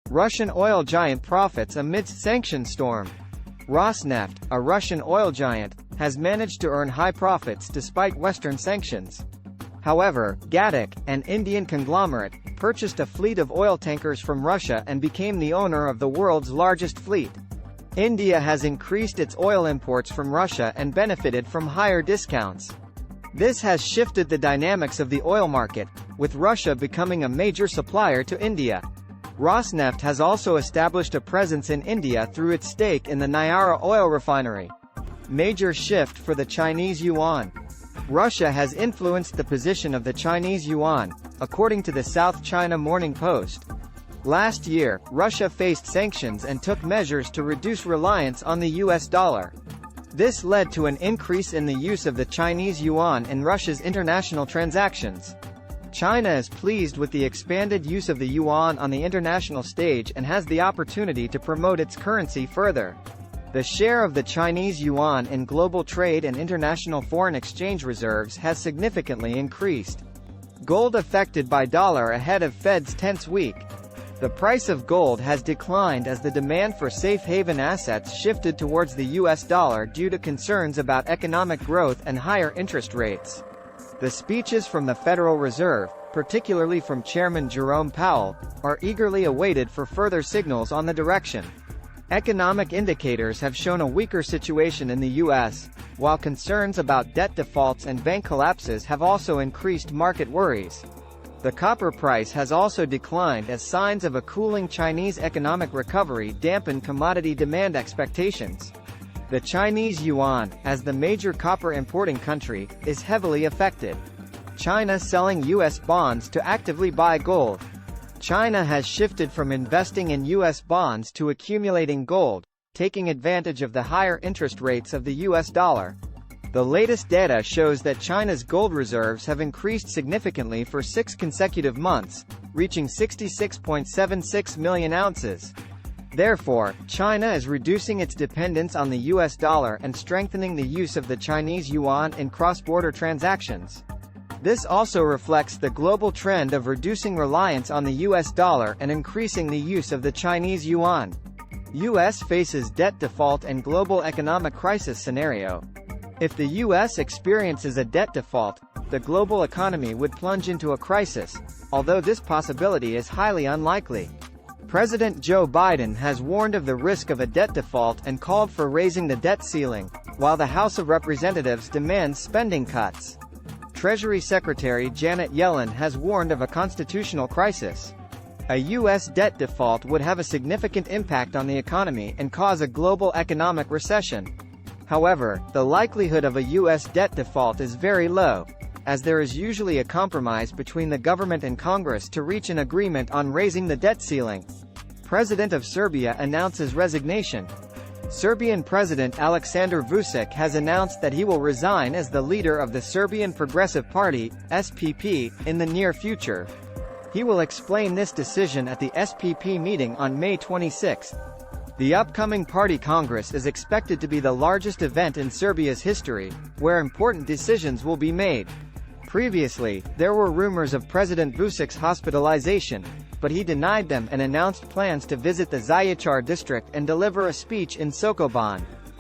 Russian oil giant profits amidst sanction storm. Rosneft, a Russian oil giant, has managed to earn high profits despite Western sanctions. However, Gadak, an Indian conglomerate, purchased a fleet of oil tankers from Russia and became the owner of the world's largest fleet. India has increased its oil imports from Russia and benefited from higher discounts. This has shifted the dynamics of the oil market, with Russia becoming a major supplier to India. Rosneft has also established a presence in India through its stake in the Nyara oil refinery. Major shift for the Chinese yuan. Russia has influenced the position of the Chinese yuan, according to the South China Morning Post. Last year, Russia faced sanctions and took measures to reduce reliance on the US dollar. This led to an increase in the use of the Chinese yuan in Russia's international transactions. China is pleased with the expanded use of the yuan on the international stage and has the opportunity to promote its currency further. The share of the Chinese yuan in global trade and international foreign exchange reserves has significantly increased. Gold affected by dollar ahead of Fed's tense week. The price of gold has declined as the demand for safe haven assets shifted towards the US dollar due to concerns about economic growth and higher interest rates. The speeches from the Federal Reserve, particularly from Chairman Jerome Powell, are eagerly awaited for further signals on the direction. Economic indicators have shown a weaker situation in the U.S., while concerns about debt defaults and bank collapses have also increased market worries. The copper price has also declined as signs of a cooling Chinese economic recovery dampen commodity demand expectations. The Chinese yuan, as the major copper importing country, is heavily affected. China selling U.S. bonds to actively buy gold. China has shifted from investing in U.S. bonds to accumulating gold, taking advantage of the higher interest rates of the U.S. dollar. The latest data shows that China's gold reserves have increased significantly for 6 consecutive months, reaching 66.76 million ounces. Therefore, China is reducing its dependence on the US dollar and strengthening the use of the Chinese yuan in cross-border transactions. This also reflects the global trend of reducing reliance on the US dollar and increasing the use of the Chinese yuan. US faces debt default and global economic crisis scenario. If the US experiences a debt default, the global economy would plunge into a crisis, although this possibility is highly unlikely. President Joe Biden has warned of the risk of a debt default and called for raising the debt ceiling, while the House of Representatives demands spending cuts. Treasury Secretary Janet Yellen has warned of a constitutional crisis. A U.S. debt default would have a significant impact on the economy and cause a global economic recession. However, the likelihood of a U.S. debt default is very low, as there is usually a compromise between the government and Congress to reach an agreement on raising the debt ceiling. President of Serbia announces resignation. Serbian President Aleksandar Vučić has announced that he will resign as the leader of the Serbian Progressive Party, SPP, in the near future. He will explain this decision at the SPP meeting on May 26. The upcoming party congress is expected to be the largest event in Serbia's history, where important decisions will be made. Previously, there were rumors of President Vučić's hospitalization, but he denied them and announced plans to visit the Zaječar district and deliver a speech in Sokoban.